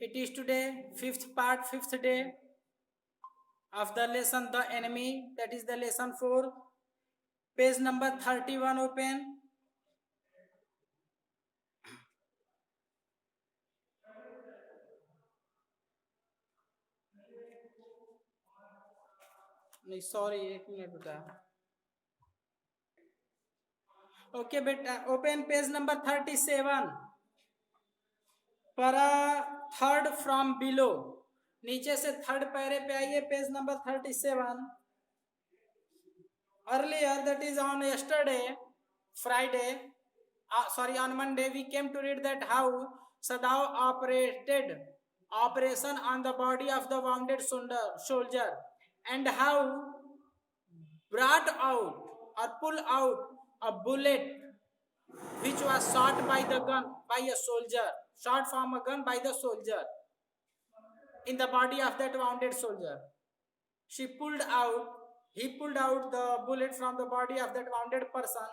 It is today fifth part, fifth day of the lesson The Enemy, that is the lesson 4. Page number 31 open. नहीं sorry, एक minute बेटा. Okay बेटा, open page number 37. para third from below, नीचे से third पैरे पे आइए, page number 37. Earlier, that is on yesterday, Friday, on Monday, we came to read that how Sadao operated operation on the body of the wounded soldier, and how brought out or pull out a bullet which was shot by the gun by a soldier, shot from a gun by the soldier in the body of that wounded soldier. He pulled out the bullet from the body of that wounded person.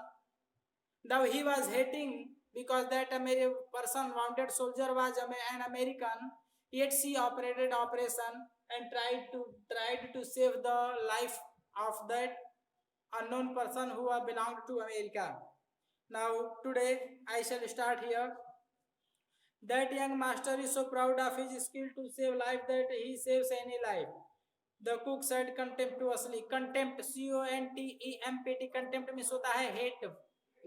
Now he was hating because that wounded soldier was an American. Yet she operated operation and tried to save the life of that unknown person who belonged to America. Now today I shall start here. That young master is so proud of his skill to save life that he saves any life. The cook said contemptuously. Contempt, CONTEMPT, contempt means होता है hate,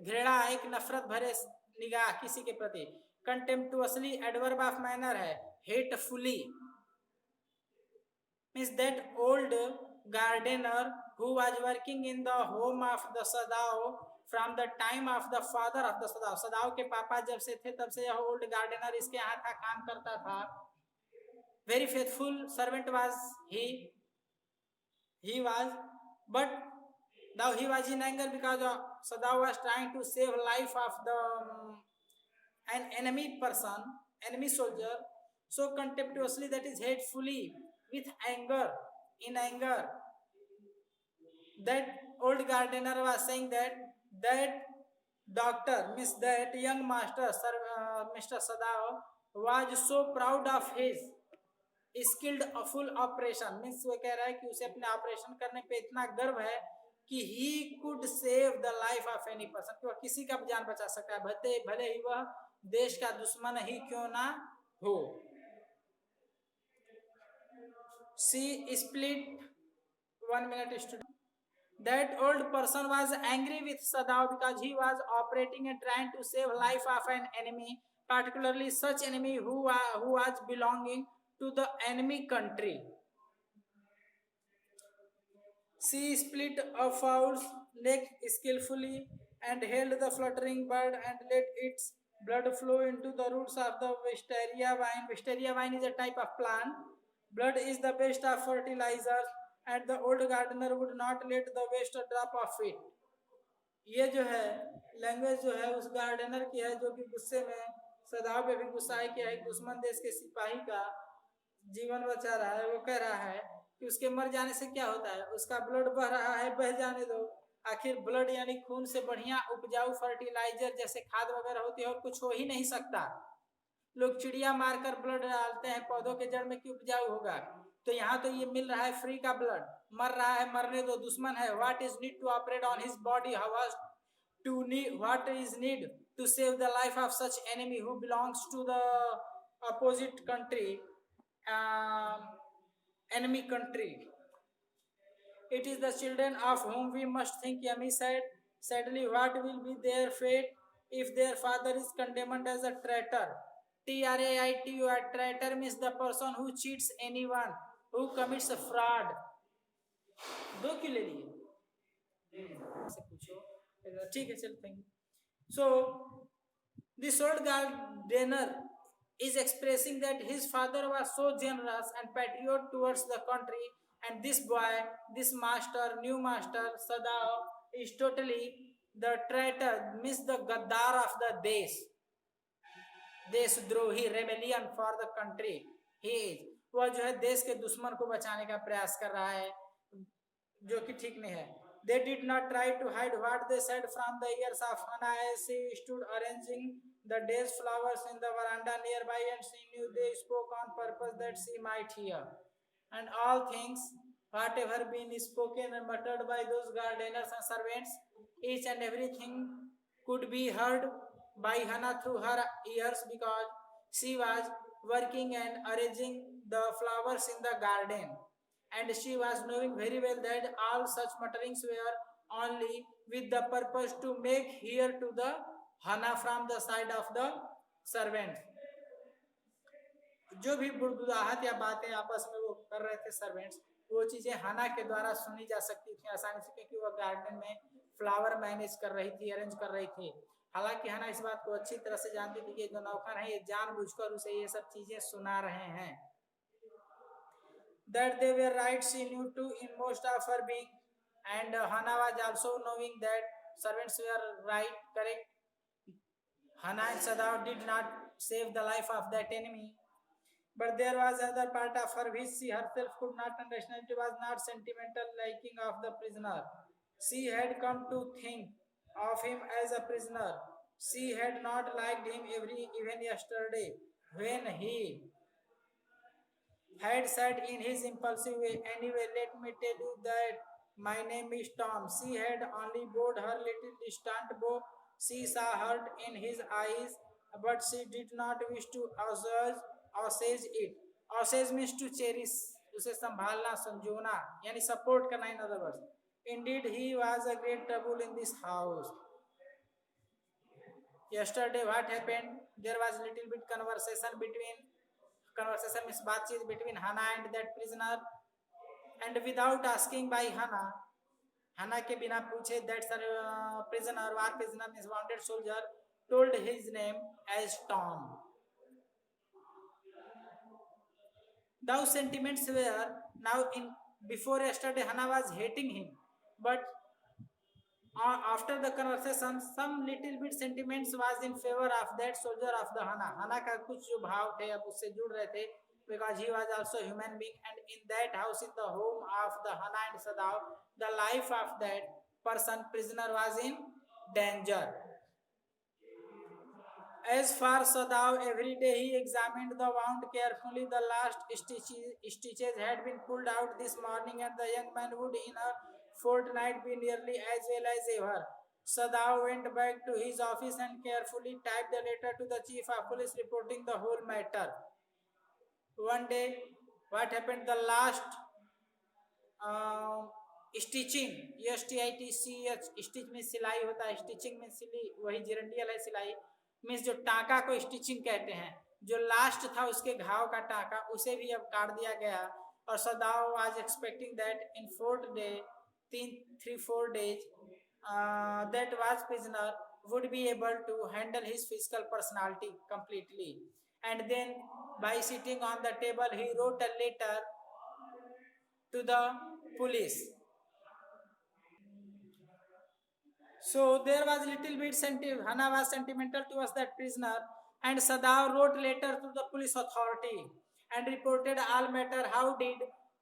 घृणा, एक नफरत भरे निगाह किसी के प्रति. Contemptuously एडवर्ब ऑफ मैनर है. Hatefully means that old gardener who was working in the home of the Sadao from the time of the father of the Sadao. सदाओ के पापा जब से थे तब से यह ओल्ड गार्डनर इसके यहाँ था, काम करता था. Very faithful servant was he was, but now he was in anger because Sadao was trying to save life of an enemy person, enemy soldier. So contemptuously, that is hatefully, with anger, in anger. That old gardener was saying that doctor, means that young master, Mr. Sadao, was so proud of his skilled full operation. Means वो कह रहा है कि उसे अपने operation करने पे इतना गर्व है कि he could save the life of any person, कि वह किसी का जान बचा सकता है, भले ही वह देश का दुश्मन ही क्यों ना हो. सी split 1 minute student. That old person was angry with Sadao because he was operating and trying to save life of an enemy, particularly such enemy who was belonging to the enemy country. She split a fowl's neck skillfully and held the fluttering bird and let its blood flow into the roots of the wisteria vine. Wisteria vine is a type of plant. Blood is the best of fertilizers, and the old gardener would not let the waste drop of it. ये जो है language जो है उस gardener की है जो कि गुस्से में सदाओ पे भी गुस्सा है कि एक दुश्मन देश के सिपाही का जीवन बचा रहा है. वो कह रहा है कि उसके मर जाने से क्या होता है, उसका ब्लड बह रहा है, बह जाने दो. आखिर ब्लड यानी खून से बढ़िया उपजाऊ फर्टिलाइजर जैसे खाद वगैरह होती है और कुछ हो ही नहीं सकता. लोग चिड़िया मारकर ब्लड डालते हैं पौधों के जड़ में कि उपजाऊ होगा, तो यहाँ तो ये मिल रहा है फ्री का ब्लड. मर रहा है, मरने दो, दुश्मन है. What is need to operate on his body, what is need to save the life of such enemy who belongs to the opposite country, enemy country. It is the children of whom we must think, Yami said. Sadly, what will be their fate if their father is condemned as a traitor? Traitor, traitor means the person who cheats anyone, who commits a fraud. दो क्यों ले लिए से पूछो, ठीक है चलते हैं. So this old gardener is expressing that his father was so generous and patriot towards the country, and this boy, this master, new master Sadao, is totally the traitor, means the gaddar of the देशद्रोही, rebellion for the country. He is, वह जो है देश के दुश्मन को बचाने का प्रयास कर रहा है जो कि ठीक नहीं है. They did not try to hide what they said from the years of unaided stood arranging the day's flowers in the veranda nearby, and she knew they spoke on purpose that she might hear. And all things, whatever been spoken and muttered by those gardeners and servants, each and everything could be heard by Hannah through her ears because she was working and arranging the flowers in the garden. And she was knowing very well that all such mutterings were only with the purpose to make hear to the Hannah from the side of the servant. जो भी बुड़बुड़ाहट या बातें आपस में वो कर रहे थे सर्वेंट्स, वो चीजें हना के द्वारा सुनी जा सकती थी आसानी से, क्योंकि वो गार्डन में फ्लावर मैनेज कर रही थी, अरेंज कर रही थी। हालांकि हना इस बात को अच्छी तरह से जानती थी कि जो नौकर है ये जानबूझकर उसे ये सब चीजें सुना रहे हैं। That they were right she knew too in most of her being, and Hannah was also knowing that servants were right, correct. Hannah and Sadav did not save the life of that enemy, but there was another part of her which she herself could not understand. It was not sentimental liking of the prisoner. She had come to think of him as a prisoner. She had not liked him even yesterday when he had said in his impulsive way, "Anyway, let me tell you that my name is Tom." She had only bowed her little distant bow. She saw hurt in his eyes, but she did not wish to assuage it. Assuage means to cherish, उसे संभालना, संजोना, यानी support करना, in other words. Indeed, he was a great trouble in this house. Yesterday, what happened? There was little bit conversation means बातचीत between Hannah and that prisoner, and without asking by Hannah के बिना पूछे that prisoner, war prisoner means wounded soldier, told his name as Tom. Those sentiments were now in. Before yesterday, Hannah was hating him, but after the conversation, some little bit sentiments was in favor of that soldier of the Hannah. Hannah का कुछ जो भाव थे अब उससे जुड़ रहे थे, because he was also human being, and in that house, in the home of the Hannah and Sadav, the life of that person prisoner was in danger. As for Sadav, every day he examined the wound carefully. The last stitches had been pulled out this morning, and the young man would in a fortnight be nearly as well as ever. Sadav went back to his office and carefully typed a letter to the chief of police reporting the whole matter. One day, what happened? The last stitching, STITCH, stitch में सिलाई होता है, stitching में सिली, वही जिरंडियल है सिलाई, means जो टाका को स्टिचिंग कहते हैं, जो लास्ट था उसके घाव का टाका उसे भी अब काट दिया गया। और सदाव was expecting that in 3-4 days that was prisoner would be able to handle his physical personality completely, and then by sitting on the table he wrote a letter to the police. So there was little bit Hannah was sentimental towards that prisoner, and Sadav wrote letter to the police authority and reported all matter. How did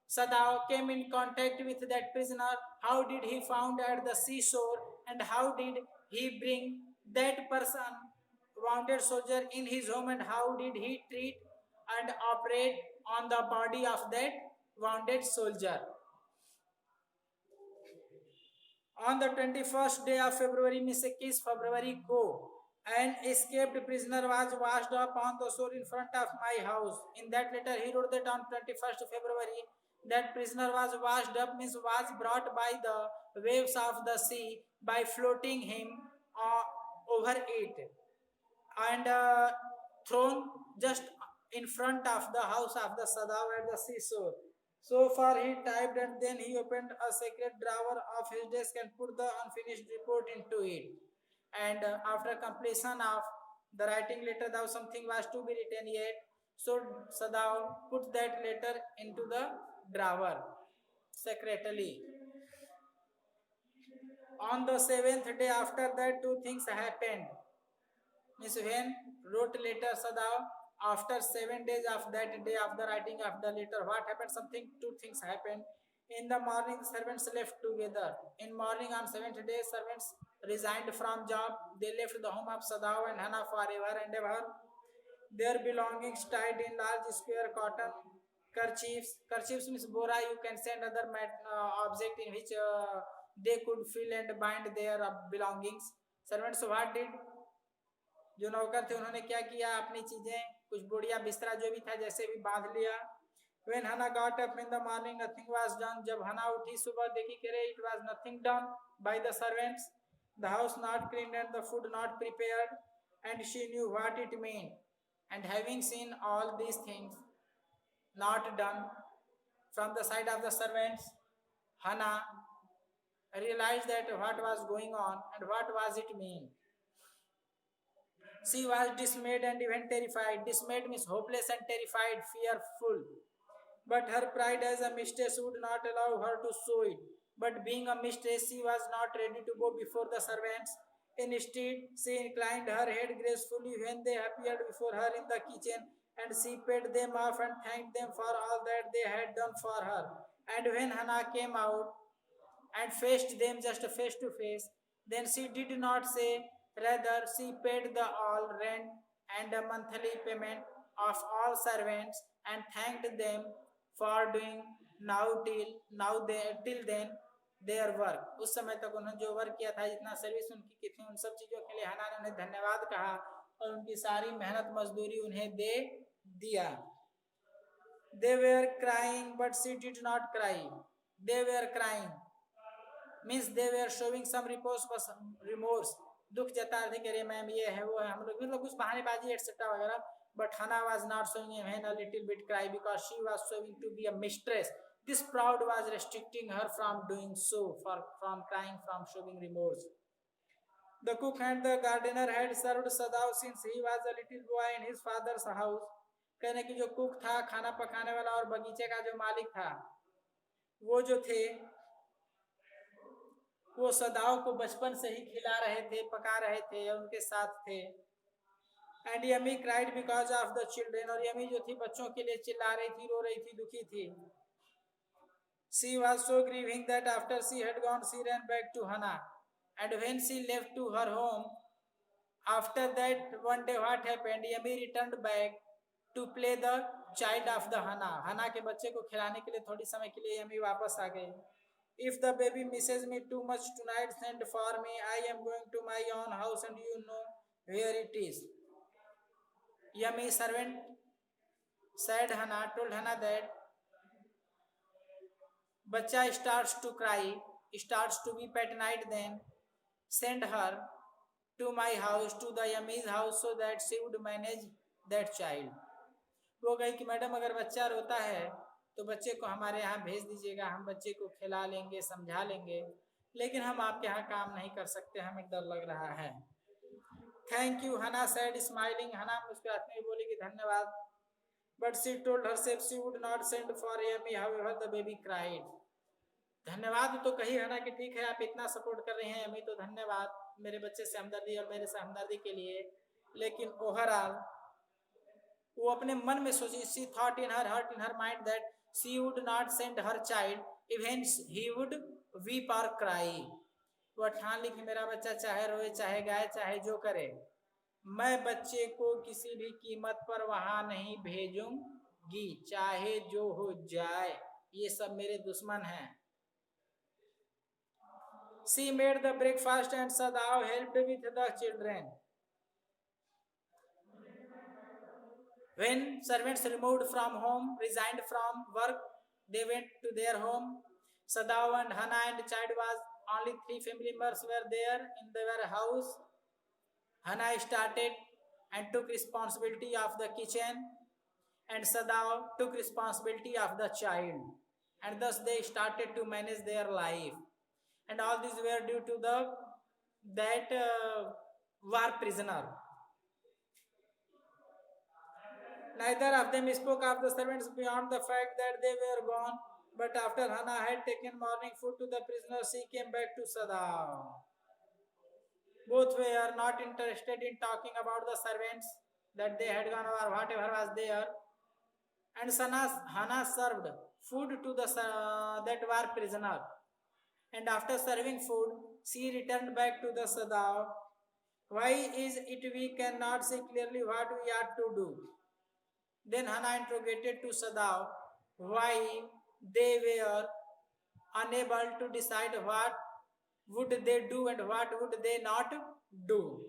Sadav came in contact with that prisoner? How did he found at the seashore? And how did he bring that person, wounded soldier, in his home? And how did he treat and operate on the body of that wounded soldier? On the 21st day of February, Miss 21 February को, an escaped prisoner was washed up on the shore in front of my house. In that letter, he wrote that on 21st February, that prisoner was washed up, means was brought by the waves of the sea by floating him over it, and thrown just in front of the house of the Sadav at the seashore. So far he typed, and then he opened a secret drawer of his desk and put the unfinished report into it. And after completion of the writing letter, though something was to be written yet, so Sadav put that letter into the drawer secretly. On the 7th day after that, two things happened. Miss when wrote letter Sadav, after 7 days of that day of the writing of the letter, what happened? Two things happened. In the morning, servants left together. In morning on 7th day, servants resigned from job. They left the home of Sadao and Hana forever and ever. Their belongings tied in large square cotton kerchiefs. Kerchiefs means bora. You can send other object in which they could fill and bind their belongings. Servants what did? जो नौकर थे उन्होंने क्या किया, अपनी चीजें कुछ बोरिया बिस्तरा जो भी था जैसे भी बांध लिया. When Hannah got up in the morning, nothing was done. जब हना उठी सुबह देखी करे, it was nothing done by the servants. The house not cleaned and the food not prepared, and she knew what it meant. And having seen all these things not done from the side of the servants, Hannah realized that what was going on and what was it mean. She was dismayed and even terrified. Dismayed means hopeless and terrified, fearful. But her pride as a mistress would not allow her to show it. But being a mistress, she was not ready to go before the servants. Instead, she inclined her head gracefully when they appeared before her in the kitchen, and she paid them off and thanked them for all that they had done for her. And when Hannah came out and faced them just face to face, then she did not say, rather, she paid the all rent and a monthly payment of all servants and thanked them for doing till then their work. उस समय तक उन्होंने जो work किया था, जितना service उनकी की थी, उन सब चीजों के लिए हन्ना ने उन्हें धन्यवाद कहा और उनकी सारी मेहनत मजदूरी उन्हें दे दिया. They were crying, but she did not cry. They were crying means they were showing some remorse. दुख जता रहे कि अरे मैम ये है वो है, हम लोग मतलब कुछ बहानेबाजी एक्सेट्रा वगैरह. But Hannah was not showing even a little bit cry because she was showing to be a mistress. This proud was restricting her from doing so, from crying, from showing remorse. The cook and the gardener had served Sadao since he was a little boy in his father's house. कहने की जो cook था, खाना पकाने वाला और बगीचे का जो मालिक था, वो जो थे वो सदाओ को बचपन से ही खिला रहे थे, पका रहे थे, उनके साथ थे. And Yummy cried because of the children. और यमी जो थी बच्चों के लिए चिल्ला रही थी, रो रही थी, दुखी थी. She was so grieving that after she had gone, she ran back to Hannah. And when she left to her home, after that one day what happened? Yummy returned back to play the child of the Hannah. Hannah के बच्चे को खिलाने के लिए थोड़ी समय के लिए यमी वापस आ गई. If the baby misses me too much tonight, send for me. I am going to my own house and you know where it is. Yummy servant said Hannah, told Hannah that Bacha starts to cry, starts to weep at night, then send her to my house, to the Yummy's house, so that she would manage that child. वो कही कि madam अगर बच्चा रोता है तो बच्चे को हमारे यहाँ भेज दीजिएगा, हम बच्चे को खिला लेंगे, समझा लेंगे, लेकिन हम आपके यहाँ काम नहीं कर सकते, हमें डर लग रहा है. थैंक यू, हना said smiling. हना मुस्कुराते हुए बोली कि धन्यवाद. But she told herself she would not send for Yummy. However, the baby cried. धन्यवाद तो कही हना कि ठीक है आप इतना सपोर्ट कर रहे हैं यमी, तो धन्यवाद मेरे बच्चे से हमदर्दी और मेरे से हमदर्दी के लिए. लेकिन ओवरऑल वो अपने मन में सोची, she thought in her heart, in her mind that she would not send her child even he would weep or cry. वो ठान ली कि मेरा बच्चा चाहे रोए, चाहे गाए, चाहे जो करे, मैं बच्चे को किसी भी कीमत पर वहां नहीं भेजूंगी, चाहे जो हो जाए, ये सब मेरे दुश्मन हैं. She made the breakfast and Sadao helped with the children. When servants removed from home, resigned from work, they went to their home. Sadao and Hannah and child was only 3 family members were there in their house. Hannah started and took responsibility of the kitchen, and Sadao took responsibility of the child, and thus they started to manage their life. And all these were due to that war prisoner. Neither of them spoke of the servants beyond the fact that they were gone. But after Hannah had taken morning food to the prisoner, she came back to Sadao. Both were not interested in talking about the servants that they had gone or whatever was there. And Hannah served food to that war prisoner. And after serving food, she returned back to the Sadav. Why is it we cannot see clearly what we are to do? Then Hana interrogated to Sadav why they were unable to decide what would they do and what would they not do.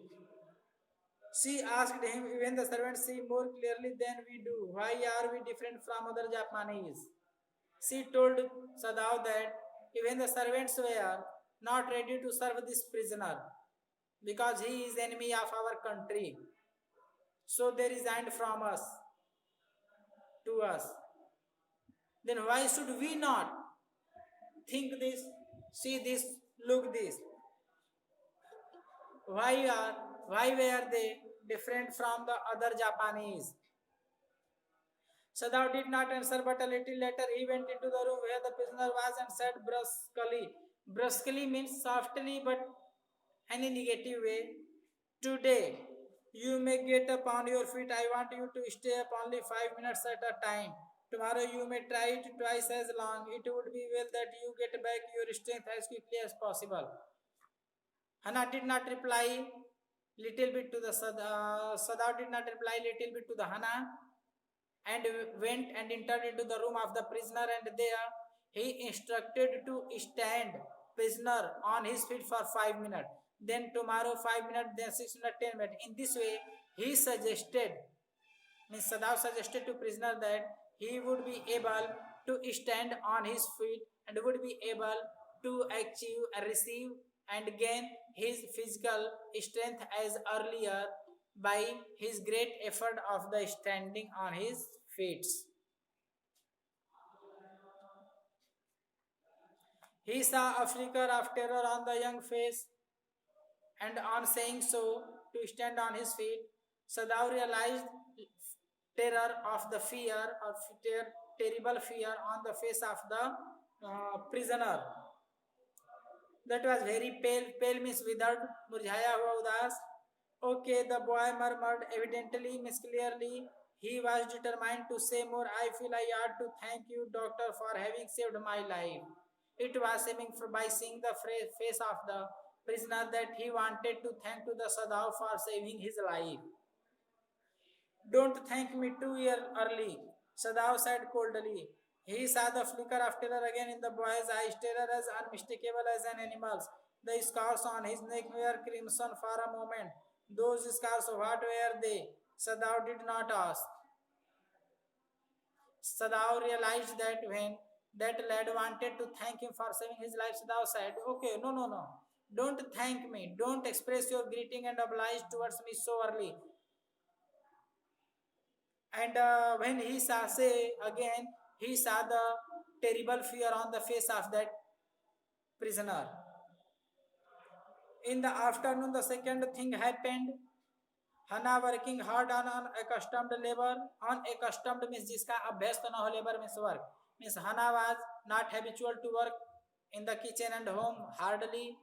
She asked him, even the servants see more clearly than we do. Why are we different from other Japanese? She told Sadav that even the servants were not ready to serve this prisoner because he is enemy of our country. So they resigned from us to us. Then why should we not think this, see this, look this? Why are why were they different from the other Japanese? Sadav did not answer, but a little later he went into the room where the prisoner was and said brusquely. Brusquely means softly, but any negative way. Today, you may get up on your feet. I want you to stay up only 5 minutes at a time. Tomorrow you may try it twice as long. It would be well that you get back your strength as quickly as possible. Hana did not reply little bit to the Sadav did not reply little bit to the Hana and went and entered into the room of the prisoner, and there he instructed to stand prisoner on his feet for 5 minutes, then tomorrow 5 minutes, then 6 minutes, 10 minutes. In this way he suggested, means Sadav suggested to prisoner that he would be able to stand on his feet and would be able to achieve, receive and gain his physical strength as earlier by his great effort of the standing on his feet. He saw a flicker of terror on the young face, and on saying so, to stand on his feet, Sadav realized terror of the fear, or terrible fear on the face of the prisoner. That was very pale. Pale means withered, murjhaya hua, udas. Okay, the boy murmured, evidently, miss clearly. He was determined to say more. I feel I ought to thank you, doctor, for having saved my life. It was seeming by seeing the face of the prisoner that he wanted to thank to the Sadav for saving his life. Don't thank me too early, Sadav said coldly. He saw the flicker of terror again in the boy's eyes, terror as unmistakable as an animal's. The scars on his neck were crimson for a moment. Those scars, what were they? Sadav did not ask. Sadav realized that when that lad wanted to thank him for saving his life, Sadav said, okay, no. Don't thank me. Don't express your greeting and oblige towards me so early. And when he saw, say again, he saw the terrible fear on the face of that prisoner. In the afternoon, the second thing happened. Hana working hard on unaccustomed labor. Unaccustomed means जिसका अभ्यस्त न हो, labor means work. Means Hana was not habitual to work in the kitchen and home hardly,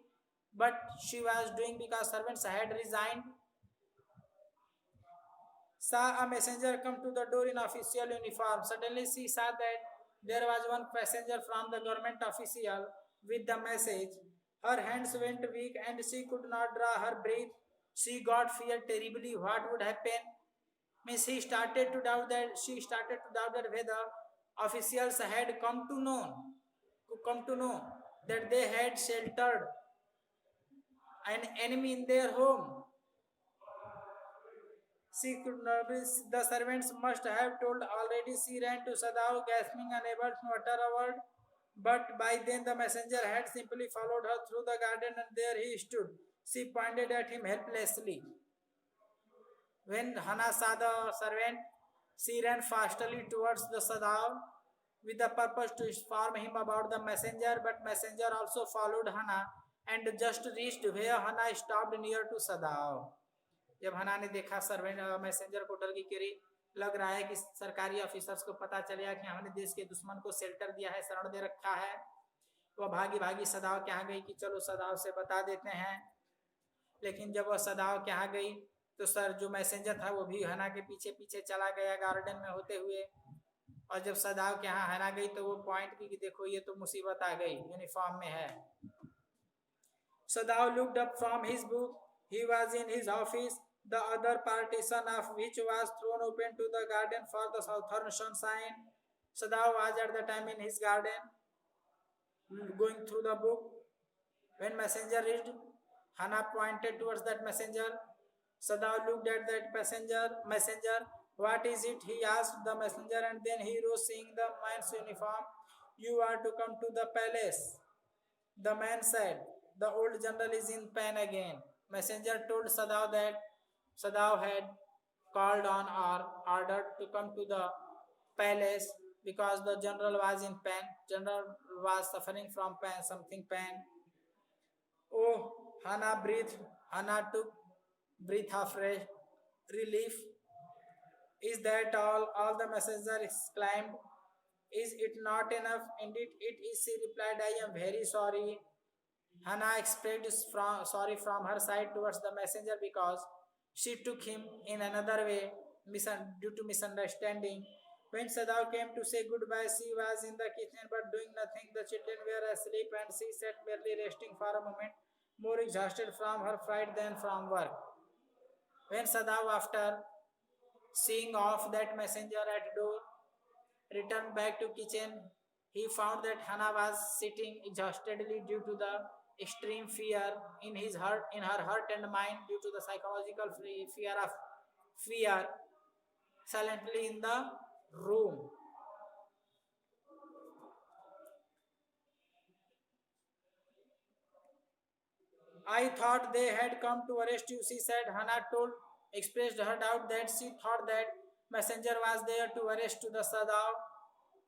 but she was doing because servants had resigned. Saw a messenger come to the door in official uniform. Suddenly she saw that there was one passenger from the government official with the message. Her hands went weak and she could not draw her breath. She got fear terribly. What would happen? Means she started to doubt that whether officials had come to know that they had sheltered an enemy in their home. She could not be, the servants must have told already. She ran to Sadav, gasping, unable to utter a word. But by then the messenger had simply followed her through the garden, and there he stood. She pointed at him helplessly. When Hana saw the servant, she ran fastly towards the Sadav with the purpose to inform him about the messenger, but messenger also followed Hana and just reached where Hana stopped near to Sadav. जब हना ने देखा servant messenger को डर गिरी, लग रहा है कि सरकारी ऑफिसर्स को पता चलेगा कि हमने देश के दुश्मन को शेल्टर दिया है, शरण दे रखा है। वह भागी सदाव के यहाँ गई कि चलो सदाव से बता देते हैं। लेकिन जब वह सदाव के यहाँ गई तो सर जो मैसेंजर था वो भी हना के पीछे चला गया गार्डन में होते हुए। और जब सदाव के यहाँ हना गई तो वो पॉइंट की कि देखो ये तो मुसीबत आ गई, यूनिफॉर्म में है। Sadao looked up from his book. He was in his office, the other partition of which was thrown open to the garden for the southern sunshine. Sadao was at the time in his garden, going through the book. When messenger reached, Hannah pointed towards that messenger. Sadao looked at that messenger. What is it? He asked the messenger, and then he rose, seeing the man's uniform. You are to come to the palace. The man said, the old general is in pain again. Messenger told Sadao that Sadao had called on or ordered to come to the palace because the general was in pain. General was suffering from pain, something pain. Oh, Hannah breathed. Hannah took breath of relief. Is that all? All the messenger exclaimed. Is it not enough? Indeed, it is, she replied. I am very sorry. Hannah expressed sorry from her side towards the messenger because she took him in another way due to misunderstanding. When Sadao came to say goodbye, she was in the kitchen but doing nothing. The children were asleep and she sat merely resting for a moment, more exhausted from her flight than from work. When Sadao, after seeing off that messenger at door, returned back to kitchen, he found that Hannah was sitting exhaustedly due to the extreme fear in her heart and mind due to the psychological fear silently in the room. I thought they had come to arrest you, she said. Hannah expressed her doubt that she thought that messenger was there to arrest the Sadao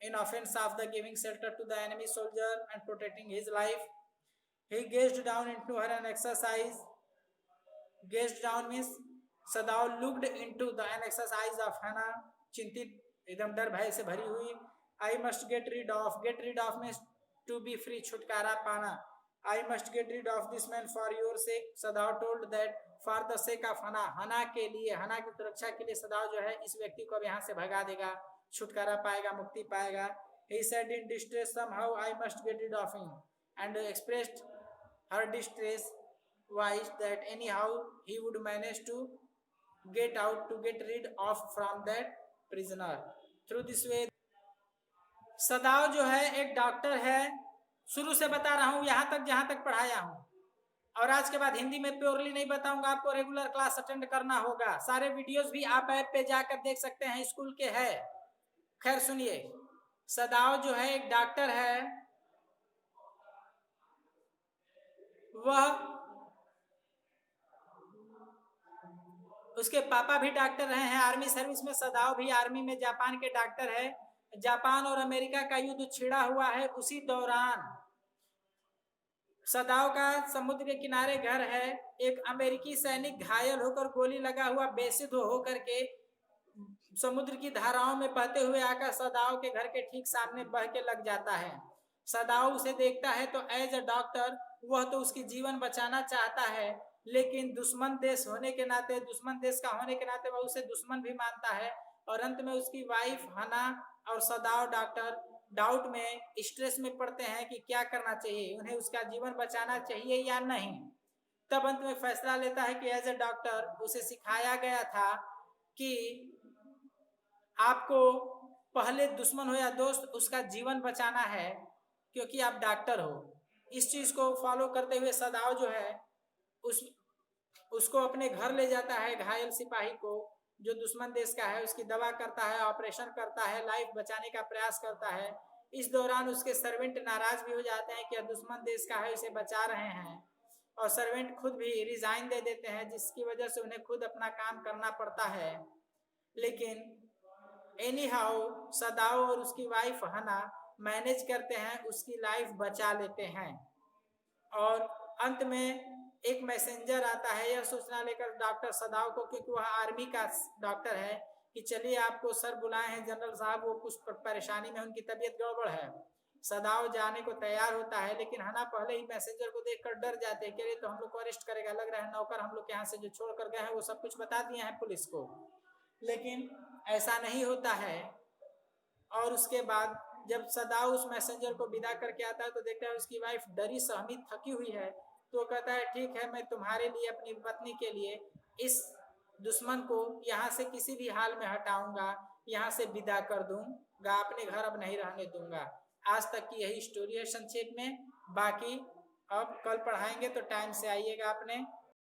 in offense of the giving shelter to the enemy soldier and protecting his life. He gazed down into her and exercise. Gazed down means Sadao looked into the anxious eyes of Hannah, चिंतित एकदम डर भय से भरी हुई. I must get rid of. Get rid of means to be free, छुटकारा पाना. I must get rid of this man for your sake. Sadao told that for the sake of Hannah. Hannah के लिए, Hannah की सुरक्षा के लिए सदाव जो है इस व्यक्ति को अब यहाँ से भगा देगा, छुटकारा पाएगा, मुक्ति पाएगा. He said in distress, somehow I must get rid of him, and expressed her distress wise that anyhow he would manage to get out, to get rid of from that prisoner. Through this way, सदाव जो है एक doctor है. शुरू से बता रहा हूं यहां तक जहां तक पढ़ाया हूं, और आज के बाद हिंदी में प्योरली नहीं बताऊंगा. आपको रेगुलर क्लास अटेंड करना होगा. सारे वीडियोस भी आप ऐप पे जाकर देख सकते हैं, स्कूल के है. खैर सुनिए, सदाव जो है एक डॉक्टर है. वह, उसके पापा भी डॉक्टर रहे हैं आर्मी सर्विस में. सदाव भी आर्मी में जापान के डॉक्टर है. जापान और अमेरिका का युद्ध छिड़ा हुआ है. उसी दौरान सदाव का समुद्र के किनारे घर है. एक अमेरिकी सैनिक घायल होकर, गोली लगा हुआ बेसुध होकर के समुद्र की धाराओं में बहते हुए आकर सदाव के घर के ठीक सामने बह के लग जाता है. सदाव उसे देखता है तो एज अ डॉक्टर वह तो उसकी जीवन बचाना चाहता है, लेकिन दुश्मन देश होने के नाते, दुश्मन देश का होने के नाते वह उसे दुश्मन भी मानता है. और अंत में उसकी वाइफ हना और सदाव डॉक्टर डाउट में, स्ट्रेस में पड़ते हैं कि क्या करना चाहिए, उन्हें उसका जीवन बचाना चाहिए या नहीं. तब अंत में फैसला लेता है कि एज ए डॉक्टर उसे सिखाया गया था कि आपको पहले दुश्मन हो या दोस्त, उसका जीवन बचाना है क्योंकि आप डॉक्टर हो. इस चीज को फॉलो करते हुए सदाव जो है उसको अपने घर ले जाता है, घायल सिपाही को जो दुश्मन देश का है. उसकी दवा करता है, ऑपरेशन करता है, लाइफ बचाने का प्रयास करता है. इस दौरान उसके सर्वेंट नाराज भी हो जाते हैं कि दुश्मन देश का है, इसे बचा रहे हैं, और सर्वेंट खुद भी रिजाइन दे देते हैं, जिसकी वजह से उन्हें खुद अपना काम करना पड़ता है. लेकिन एनी हाउ सदाओ और उसकी वाइफ हना मैनेज करते हैं, उसकी लाइफ बचा लेते हैं. और अंत में एक मैसेंजर आता है यह सूचना लेकर डॉक्टर सदाव को, क्योंकि वह आर्मी का डॉक्टर है, कि चलिए आपको सर बुलाए हैं जनरल साहब, वो कुछ परेशानी में, उनकी तबीयत गड़बड़ है. सदाव जाने को तैयार होता है, लेकिन हना पहले ही मैसेंजर को देखकर डर जाते हैं कि तो हम लोग को अरेस्ट करेगा, लग रहा है नौकर हम लोग के यहाँ से जो छोड़ कर गए हैं वो सब कुछ बता दिए हैं पुलिस को. लेकिन ऐसा नहीं होता है. और उसके बाद जब सदाव उस मैसेंजर को विदा करके आता है तो देखता है उसकी वाइफ डरी सहमी थकी हुई है. तो कहता है ठीक है, मैं तुम्हारे लिए, अपनी पत्नी के लिए इस दुश्मन को यहाँ से किसी भी हाल में हटाऊंगा, यहाँ से विदा कर दूंगा, अपने घर अब नहीं रहने दूंगा। आज तक की यही स्टोरी है संक्षेप में। बाकी अब कल पढ़ाएंगे तो टाइम से आइएगा अपने।